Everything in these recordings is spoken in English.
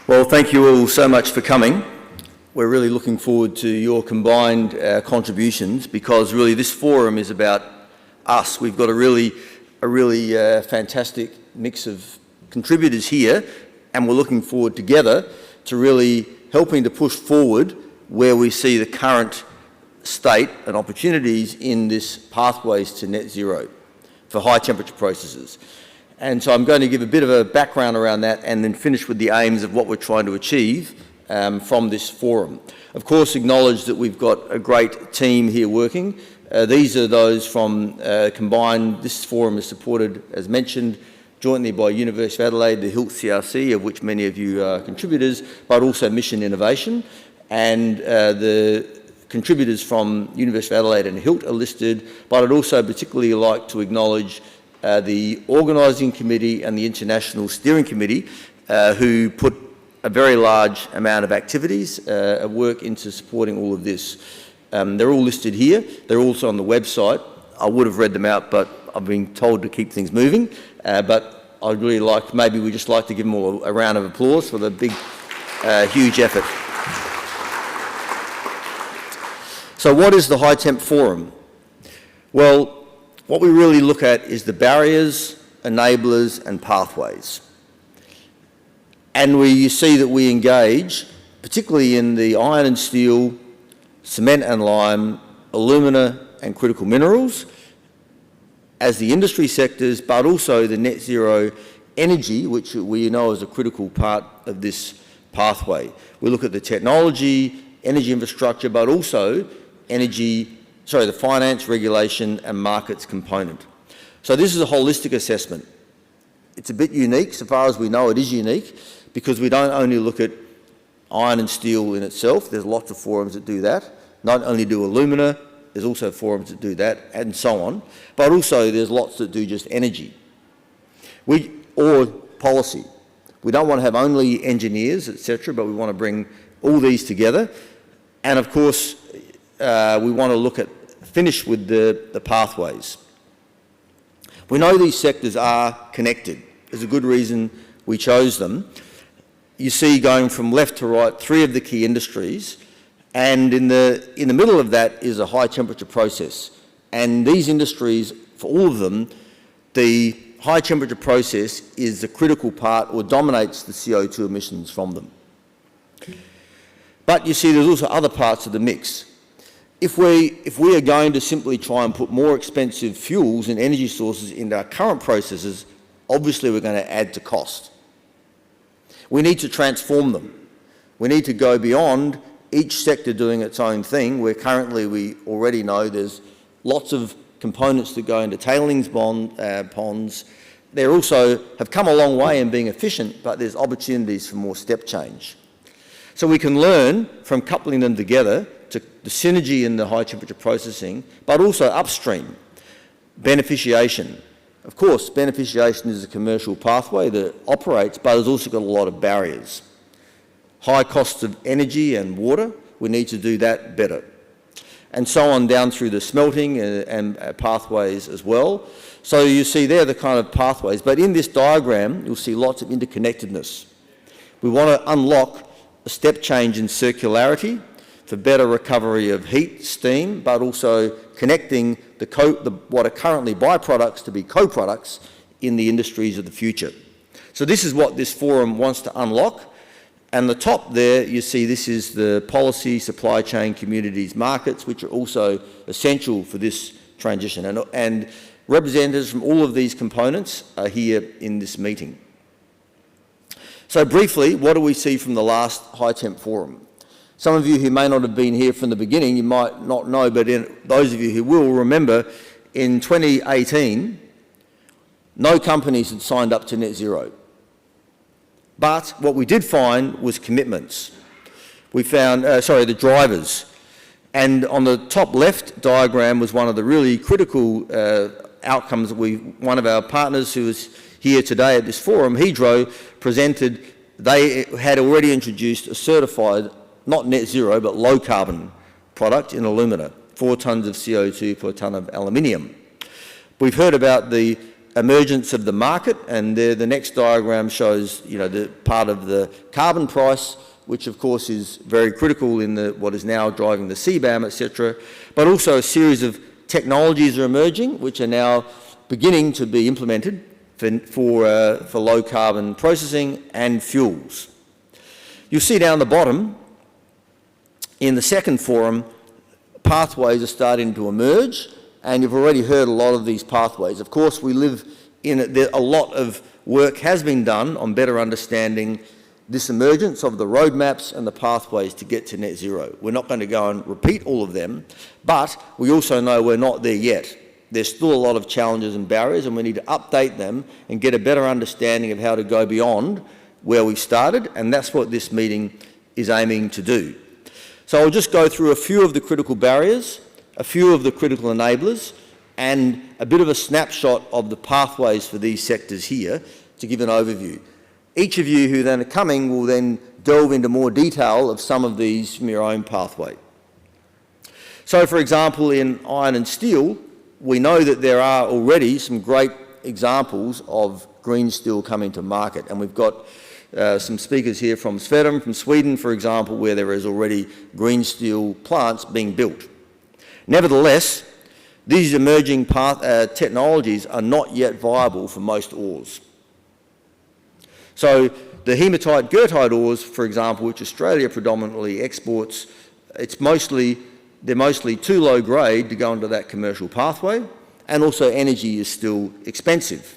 Well, thank you all so much for coming. We're really looking forward to your combined contributions, because really this forum is about us. We've got a really fantastic mix of contributors here, and we're looking forward together to really helping to push forward where we see the current state and opportunities in this pathways to net zero for high temperature processes. And so I'm going to give a bit of a background around that and then finish with the aims of what we're trying to achieve from this forum. Of course, acknowledge that we've got a great team here working. These are those from combined. This forum is supported, as mentioned, jointly by University of Adelaide, the HiTeMP CRC, of which many of you are contributors, but also Mission Innovation. And the contributors from University of Adelaide and HiTeMP are listed, but I'd also particularly like to acknowledge the organising committee and the international steering committee who put a very large amount of activities, work into supporting all of this. They're all listed here. They're also on the website. I would have read them out, but I've been told to keep things moving. But I'd really like, maybe we just like to give them all a round of applause for the big, huge effort. So what is the HiTeMP Forum? Well, what we really look at is the barriers, enablers and pathways. And you see that we engage, particularly in the iron and steel, cement and lime, alumina and critical minerals, as the industry sectors, but also the net zero energy, which we know is a critical part of this pathway. We look at the technology, energy infrastructure, but also the finance, regulation and markets component. So this is a holistic assessment. It's a bit unique, so far as we know it is unique, because we don't only look at iron and steel in itself. There's lots of forums that do that. Not only do alumina, there's also forums that do that, and so on. But also there's lots that do just energy. Or policy. We don't want to have only engineers, etc., but we want to bring all these together. And of course, we want to finish with the pathways. We know these sectors are connected. There's a good reason we chose them. You see, going from left to right, 3 of the key industries, and in the middle of that is a high temperature process. And these industries, for all of them, the high temperature process is the critical part, or dominates the CO2 emissions from them. But you see, there's also other parts of the mix. If we are going to simply try and put more expensive fuels and energy sources into our current processes, obviously we're going to add to cost. We need to transform them. We need to go beyond each sector doing its own thing, where currently we already know there's lots of components that go into tailings ponds. They also have come a long way in being efficient, but there's opportunities for more step change. So we can learn from coupling them together to the synergy in the high temperature processing, but also upstream, beneficiation. Of course, beneficiation is a commercial pathway that operates, but has also got a lot of barriers. High costs of energy and water, we need to do that better. And so on down through the smelting and pathways as well. So you see there the kind of pathways, but in this diagram, you'll see lots of interconnectedness. We want to unlock a step change in circularity for better recovery of heat, steam, but also connecting what are currently byproducts to be co-products in the industries of the future. So this is what this forum wants to unlock. And the top there, you see this is the policy, supply chain, communities, markets, which are also essential for this transition. And representatives from all of these components are here in this meeting. So briefly, what do we see from the last HiTeMP forum? Some of you who may not have been here from the beginning, you might not know, but those of you who will remember, in 2018, no companies had signed up to net zero. But what we did find was commitments. We found, the drivers. And on the top left diagram was one of the really critical outcomes that one of our partners who is here today at this forum, Hydro, presented. They had already introduced a certified, not net zero, but low carbon product in alumina, 4 tonnes of CO2 per tonne of aluminium. We've heard about the emergence of the market, and the next diagram shows, the part of the carbon price, which of course is very critical in what is now driving the CBAM, etc. But also a series of technologies are emerging, which are now beginning to be implemented for low carbon processing and fuels. You'll see down the bottom, in the second forum, pathways are starting to emerge, and you've already heard a lot of these pathways. Of course, we live in a lot of work has been done on better understanding this emergence of the roadmaps and the pathways to get to net zero. We're not going to go and repeat all of them, but we also know we're not there yet. There's still a lot of challenges and barriers, and we need to update them and get a better understanding of how to go beyond where we've started, and that's what this meeting is aiming to do. So I'll just go through a few of the critical barriers, a few of the critical enablers, and a bit of a snapshot of the pathways for these sectors here to give an overview. Each of you who then are coming will then delve into more detail of some of these from your own pathway. So, for example, in iron and steel, we know that there are already some great examples of green steel coming to market, and we've got some speakers here from Svedum, from Sweden, for example, where there is already green steel plants being built. Nevertheless, these emerging technologies are not yet viable for most ores. So the hematite goethite ores, for example, which Australia predominantly exports, they're mostly too low grade to go into that commercial pathway, and also energy is still expensive.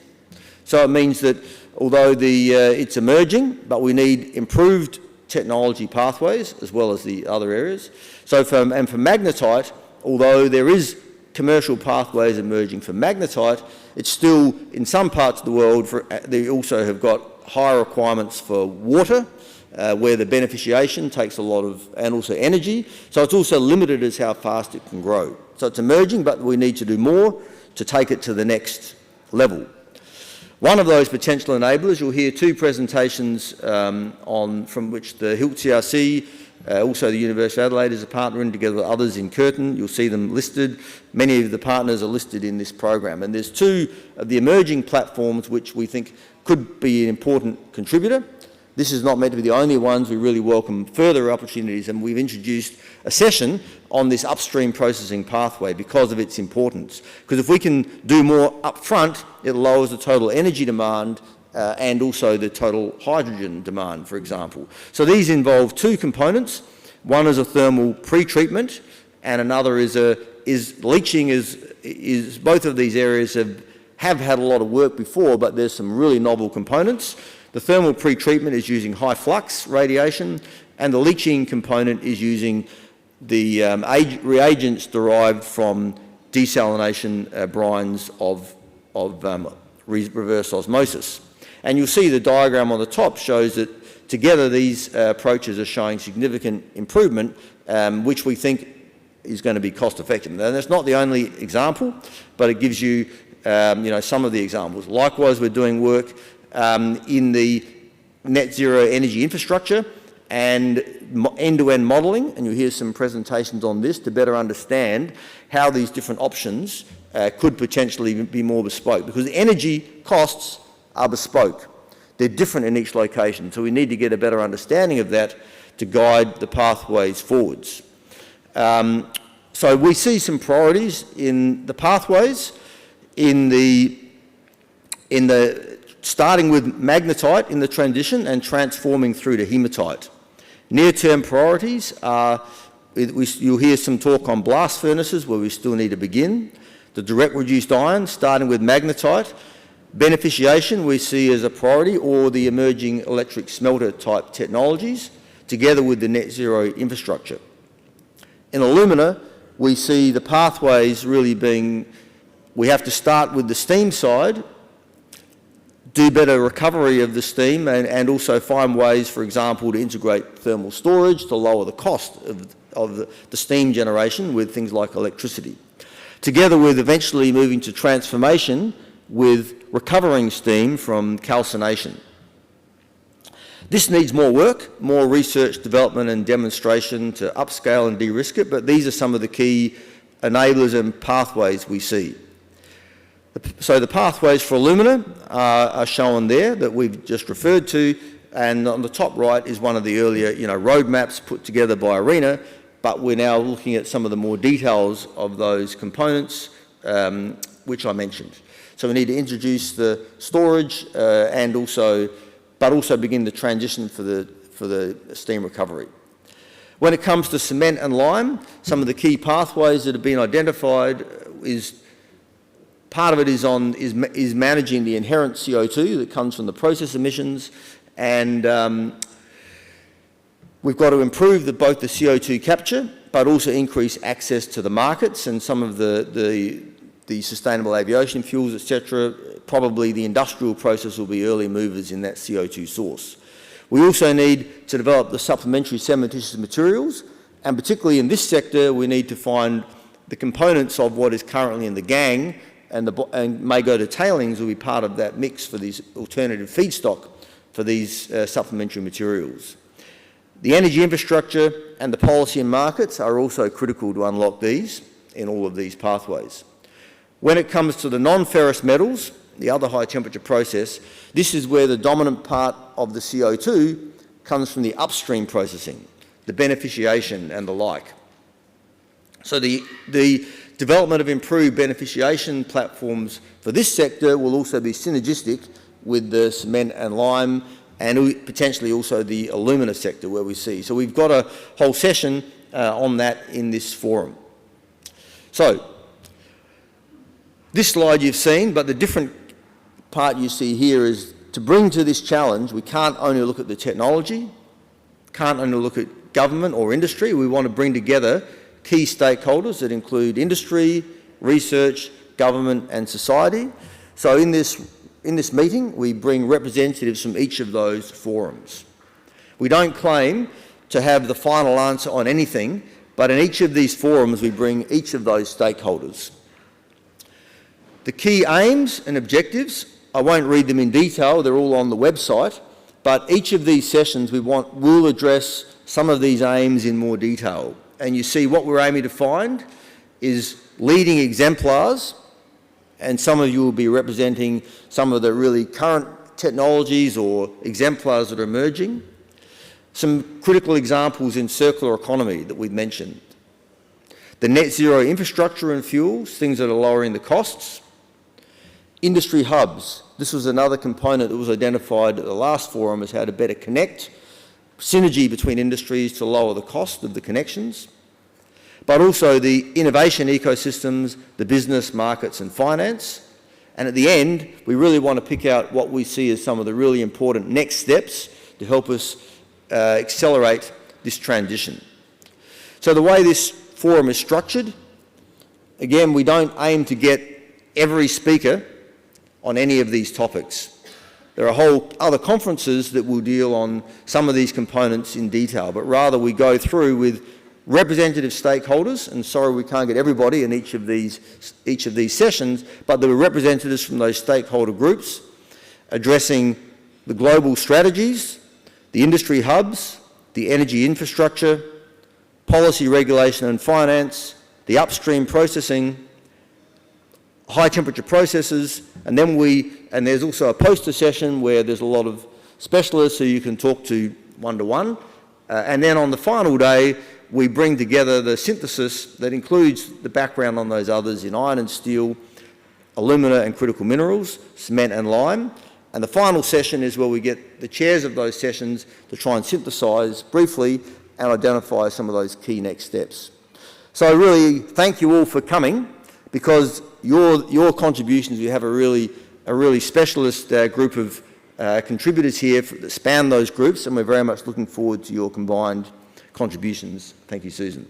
So it means that although it's emerging, but we need improved technology pathways as well as the other areas. So for magnetite, although there is commercial pathways emerging for magnetite, it's still, in some parts of the world, they also have got higher requirements for water, where the beneficiation takes a lot of, and also energy. So it's also limited as how fast it can grow. So it's emerging, but we need to do more to take it to the next level. One of those potential enablers, you'll hear two presentations from which the HILT CRC, also the University of Adelaide is a partner in, together with others in Curtin. You'll see them listed. Many of the partners are listed in this program. And there's two of the emerging platforms which we think could be an important contributor. This is not meant to be the only ones. We really welcome further opportunities, and we've introduced a session on this upstream processing pathway because of its importance. Because if we can do more upfront, it lowers the total energy demand and also the total hydrogen demand, for example. So these involve two components. One is a thermal pre-treatment, and another is leaching. Is both of these areas have had a lot of work before, but there's some really novel components. The thermal pre-treatment is using high flux radiation, and the leaching component is using the reagents derived from desalination brines of reverse osmosis. And you'll see the diagram on the top shows that together these approaches are showing significant improvement, which we think is going to be cost effective. And that's not the only example, but it gives you, some of the examples. Likewise, we're doing work in the net zero energy infrastructure and end-to-end modelling, and you'll hear some presentations on this to better understand how these different options could potentially be more bespoke, because energy costs are bespoke. They're different in each location, so we need to get a better understanding of that to guide the pathways forwards. So we see some priorities in the pathways, starting with magnetite in the transition and transforming through to hematite. Near-term priorities are, you'll hear some talk on blast furnaces where we still need to begin. The direct reduced iron, starting with magnetite. Beneficiation we see as a priority, or the emerging electric smelter type technologies, together with the net zero infrastructure. In alumina, we see the pathways really being, we have to start with the steam side, do better recovery of the steam, and also find ways, for example, to integrate thermal storage to lower the cost of the steam generation with things like electricity. Together with eventually moving to transformation with recovering steam from calcination. This needs more work, more research, development and demonstration to upscale and de-risk it, but these are some of the key enablers and pathways we see. So the pathways for alumina are shown there that we've just referred to, and on the top right is one of the earlier roadmaps put together by ARENA, but we're now looking at some of the more details of those components which I mentioned. So we need to introduce the storage but also begin the transition for the steam recovery. When it comes to cement and lime, some of the key pathways that have been identified part of it is managing the inherent CO2 that comes from the process emissions, and we've got to improve both the CO2 capture, but also increase access to the markets and some of the sustainable aviation fuels, etc. Probably the industrial process will be early movers in that CO2 source. We also need to develop the supplementary cementitious materials, and particularly in this sector, we need to find the components of what is currently in the gang and may go to tailings will be part of that mix for these alternative feedstock for these supplementary materials. The energy infrastructure and the policy and markets are also critical to unlock these in all of these pathways. When it comes to the non-ferrous metals, the other high temperature process, this is where the dominant part of the CO2 comes from the upstream processing, the beneficiation and the like. So the development of improved beneficiation platforms for this sector will also be synergistic with the cement and lime and potentially also the alumina sector where we see. So we've got a whole session on that in this forum. So this slide you've seen, but the different part you see here is to bring to this challenge, we can't only look at the technology, can't only look at government or industry, we want to bring together key stakeholders that include industry, research, government and society. So in this meeting, we bring representatives from each of those forums. We don't claim to have the final answer on anything, but in each of these forums, we bring each of those stakeholders. The key aims and objectives, I won't read them in detail, they're all on the website, but each of these sessions will address some of these aims in more detail. And you see what we're aiming to find is leading exemplars, and some of you will be representing some of the really current technologies or exemplars that are emerging. Some critical examples in circular economy that we've mentioned. The net zero infrastructure and fuels, things that are lowering the costs. Industry hubs. This was another component that was identified at the last forum as how to better connect, synergy between industries to lower the cost of the connections, but also the innovation ecosystems, the business, markets and finance. And at the end, we really want to pick out what we see as some of the really important next steps to help us accelerate this transition. So the way this forum is structured, again, we don't aim to get every speaker on any of these topics. There are whole other conferences that will deal on some of these components in detail, but rather we go through with representative stakeholders, and sorry we can't get everybody in each of these sessions, but there are representatives from those stakeholder groups addressing the global strategies, the industry hubs, the energy infrastructure, policy, regulation and finance, the upstream processing, high temperature processes, and there's also a poster session where there's a lot of specialists who you can talk to one-to-one. And then on the final day, we bring together the synthesis that includes the background on those others in iron and steel, alumina and critical minerals, cement and lime. And the final session is where we get the chairs of those sessions to try and synthesise briefly and identify some of those key next steps. So I really thank you all for coming, because your contributions, we have a really specialist group of contributors here that span those groups, and we're very much looking forward to your combined contributions. Thank you, Susan.